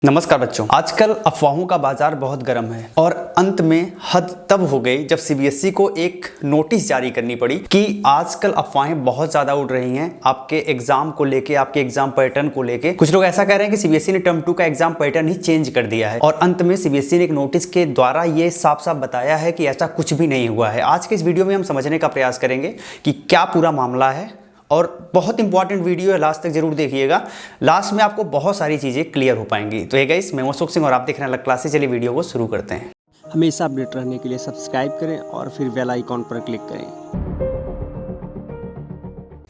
नमस्कार बच्चों, आजकल अफवाहों का बाजार बहुत गर्म है और अंत में हद तब हो गई जब सीबीएसई को एक नोटिस जारी करनी पड़ी कि आजकल अफवाहें बहुत ज़्यादा उड़ रही हैं आपके एग्जाम को लेके, आपके एग्जाम पैटर्न को लेके। कुछ लोग ऐसा कह रहे हैं कि सीबीएसई ने टर्म 2 का एग्जाम पैटर्न ही चेंज कर दिया है और अंत में सीबीएसई ने एक नोटिस के द्वारा ये साफ साफ बताया है कि ऐसा कुछ भी नहीं हुआ है। आज के इस वीडियो में हम समझने का प्रयास करेंगे कि क्या पूरा मामला है और बहुत इंपॉर्टेंट वीडियो है, लास्ट तक जरूर देखिएगा। लास्ट में आपको बहुत सारी चीज़ें क्लियर हो पाएंगी। तो ये गाइस, मैं अशोक सिंह और आप देख रहे हैं अलग क्लासेस। चलिए वीडियो को शुरू करते हैं। हमेशा अपडेट रहने के लिए सब्सक्राइब करें और फिर बेल आइकॉन पर क्लिक करें।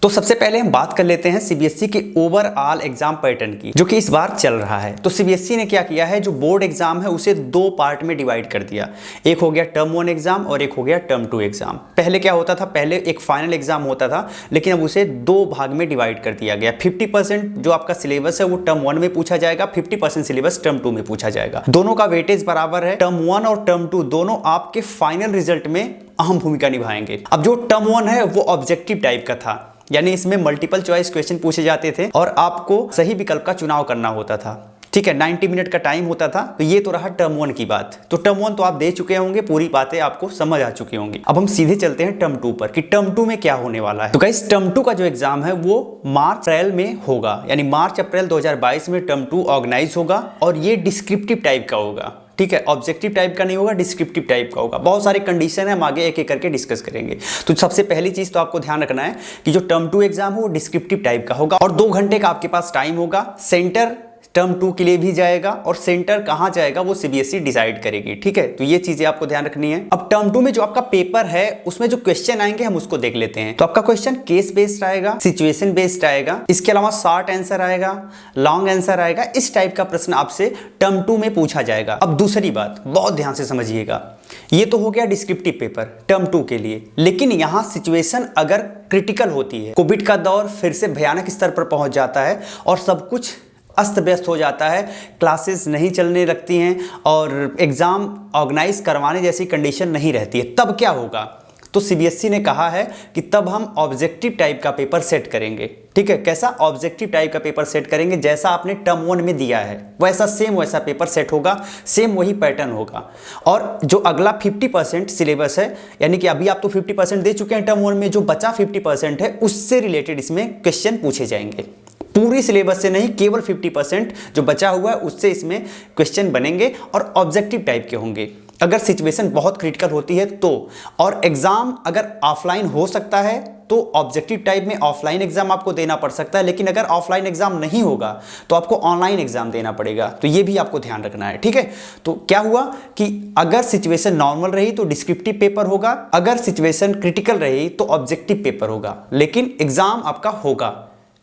तो सबसे पहले हम बात कर लेते हैं सीबीएसई के ओवरऑल एग्जाम पैटर्न की, जो कि इस बार चल रहा है। तो सीबीएसई ने क्या किया है, जो बोर्ड एग्जाम है उसे दो पार्ट में डिवाइड कर दिया। एक हो गया टर्म 1 एग्जाम और एक हो गया टर्म 2 एग्जाम। पहले क्या होता था, पहले एक फाइनल एग्जाम होता था, लेकिन अब उसे दो भाग में डिवाइड कर दिया गया। 50% जो आपका सिलेबस है वो टर्म 1 में पूछा जाएगा, 50% सिलेबस टर्म 2 में पूछा जाएगा। दोनों का वेटेज बराबर है। टर्म 1 और टर्म 2 दोनों आपके फाइनल रिजल्ट में अहम भूमिका निभाएंगे। अब जो टर्म 1 है वो ऑब्जेक्टिव टाइप का था, यानी इसमें मल्टीपल चॉइस क्वेश्चन पूछे जाते थे और आपको सही विकल्प का चुनाव करना होता था। ठीक है, 90 मिनट का टाइम होता था। तो ये तो रहा टर्म 1 की बात। तो टर्म 1 तो आप दे चुके होंगे, पूरी बातें आपको समझ आ चुकी होंगी। अब हम सीधे चलते हैं टर्म 2 पर कि टर्म 2 में क्या होने वाला है। तो गाइस, टर्म 2 का जो एग्जाम है वो मार्च अप्रैल में होगा, यानी मार्च अप्रैल 2022 में टर्म 2 ऑर्गेनाइज होगा और ये डिस्क्रिप्टिव टाइप का होगा। ठीक है, ऑब्जेक्टिव टाइप का नहीं होगा, डिस्क्रिप्टिव टाइप का होगा। बहुत सारे कंडीशन है, हम आगे एक एक करके डिस्कस करेंगे। तो सबसे पहली चीज तो आपको ध्यान रखना है कि जो टर्म 2 एग्जाम है वो डिस्क्रिप्टिव टाइप का होगा और 2 घंटे का आपके पास टाइम होगा। सेंटर टर्म 2 के लिए भी जाएगा और सेंटर कहां जाएगा वो सीबीएसई डिसाइड करेगी। ठीक है, तो ये चीजें आपको ध्यान रखनी है। अब टर्म 2 में जो आपका पेपर है उसमें जो क्वेश्चन आएंगे हम उसको देख लेते हैं। तो आपका क्वेश्चन केस बेस्ड आएगा, सिचुएशन बेस्ड आएगा, इसके अलावा शॉर्ट आंसर आएगा, लॉन्ग आंसर आएगा। इस टाइप का प्रश्न आपसे टर्म 2 में पूछा जाएगा। अब दूसरी बात बहुत ध्यान से समझिएगा, ये तो हो गया डिस्क्रिप्टिव पेपर टर्म 2 के लिए, लेकिन यहां सिचुएशन अगर क्रिटिकल होती है, कोविड का दौर फिर से भयानक स्तर पर पहुंच जाता है और सब कुछ अस्त व्यस्त हो जाता है, क्लासेस नहीं चलने लगती हैं और एग्ज़ाम ऑर्गेनाइज करवाने जैसी कंडीशन नहीं रहती है, तब क्या होगा। तो सीबीएसई ने कहा है कि तब हम ऑब्जेक्टिव टाइप का पेपर सेट करेंगे। ठीक है, कैसा ऑब्जेक्टिव टाइप का पेपर सेट करेंगे, जैसा आपने टर्म 1 में दिया है वैसा सेम वैसा पेपर सेट होगा, सेम वही पैटर्न होगा। और जो अगला 50% सिलेबस है, यानी कि अभी आप तो 50% दे चुके हैं टर्म 1 में, जो बचा 50% है उससे रिलेटेड इसमें क्वेश्चन पूछे जाएंगे। पूरी सिलेबस से नहीं, केवल 50% जो बचा हुआ है उससे इसमें क्वेश्चन बनेंगे और ऑब्जेक्टिव टाइप के होंगे। अगर सिचुएशन बहुत क्रिटिकल होती है तो, और एग्जाम अगर ऑफलाइन हो सकता है तो ऑब्जेक्टिव टाइप में ऑफलाइन एग्जाम आपको देना पड़ सकता है, लेकिन अगर ऑफलाइन एग्जाम नहीं होगा तो आपको ऑनलाइन एग्जाम देना पड़ेगा। तो ये भी आपको ध्यान रखना है। ठीक है, तो क्या हुआ कि अगर सिचुएशन नॉर्मल रही तो डिस्क्रिप्टिव पेपर होगा, अगर सिचुएशन क्रिटिकल रही तो ऑब्जेक्टिव पेपर होगा, लेकिन एग्जाम आपका होगा।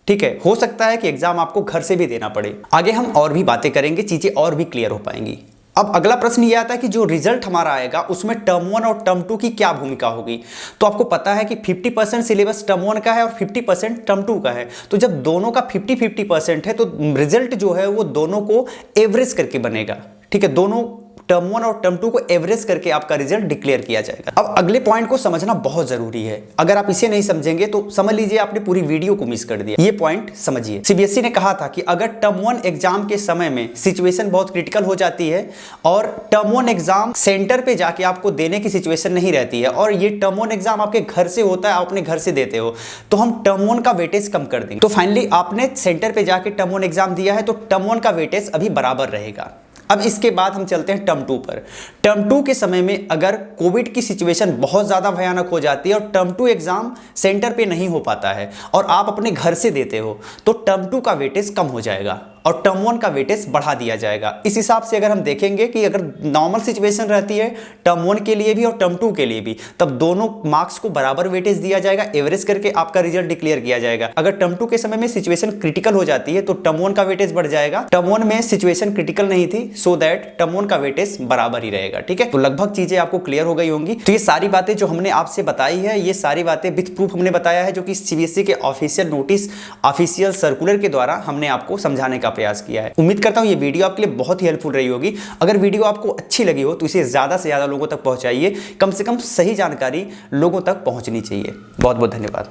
ठीक है, हो सकता है कि एग्जाम आपको घर से भी देना पड़े। आगे हम और भी बातें करेंगे, चीजें और भी क्लियर हो पाएंगी। अब अगला प्रश्न ये आता है कि जो रिजल्ट हमारा आएगा उसमें टर्म 1 और टर्म 2 की क्या भूमिका होगी। तो आपको पता है कि 50% सिलेबस टर्म 1 का है और 50% टर्म 2 का है। तो जब दोनों का 50-50% है तो रिजल्ट जो है वो दोनों को एवरेज करके बनेगा। ठीक है, दोनों टर्म 1 और टर्म 2 को एवरेज करके आपका रिजल्ट डिक्लेयर किया जाएगा। अब अगले पॉइंट को समझना बहुत जरूरी है। अगर आप इसे नहीं समझेंगे तो समझ लीजिए आपने पूरी वीडियो को मिस कर दिया। ये पॉइंट समझिए। सीबीएसई ने कहा था कि अगर टर्म 1 एग्जाम के समय में सिचुएशन बहुत क्रिटिकल हो जाती है और टर्म 1 एग्जाम सेंटर पे जाके आपको देने की सिचुएशन नहीं रहती है और ये टर्म 1 एग्जाम आपके घर से होता है, आप अपने घर से देते हो, तो हम टर्म 1 का वेटेज कम कर देंगे। तो फाइनली आपने सेंटर पे जाके टर्म 1 एग्जाम दिया है तो टर्म 1 का वेटेज अभी बराबर रहेगा। अब इसके बाद हम चलते हैं टर्म 2 पर। टर्म 2 के समय में अगर कोविड की सिचुएशन बहुत ज़्यादा भयानक हो जाती है और टर्म 2 एग्जाम सेंटर पे नहीं हो पाता है और आप अपने घर से देते हो तो टर्म 2 का वेटेज कम हो जाएगा और टर्म 1 का वेटेज बढ़ा दिया जाएगा। इस हिसाब से अगर हम देखेंगे कि अगर नॉर्मल सिचुएशन रहती है टर्म 1 के लिए भी और टर्म 2 के लिए भी, तब दोनों मार्क्स को बराबर वेटेज दिया जाएगा, एवरेज करके आपका रिजल्ट डिक्लेयर किया जाएगा। अगर टर्म 2 के समय में सिचुएशन क्रिटिकल हो जाती है तो टर्म 1 का वेटेज बढ़ जाएगा। टर्म 1 में सिचुएशन क्रिटिकल नहीं थी, सो दैट टर्म 1 का वेटेज बराबर ही रहेगा। ठीक है, तो लगभग चीजें आपको क्लियर हो गई होंगी। तो ये सारी बातें जो हमने आपसे बताई है, ये सारी बातें विथ प्रूफ हमने बताया है, जो कि सीबीएसई के ऑफिशियल नोटिस, ऑफिशियल सर्कुलर के द्वारा हमने आपको समझाने का प्रयास किया है। उम्मीद करता हूं ये वीडियो आपके लिए बहुत ही हेल्पफुल रही होगी। अगर वीडियो आपको अच्छी लगी हो तो इसे ज्यादा से ज्यादा लोगों तक पहुंचाइए। कम से कम सही जानकारी लोगों तक पहुंचनी चाहिए। बहुत बहुत धन्यवाद।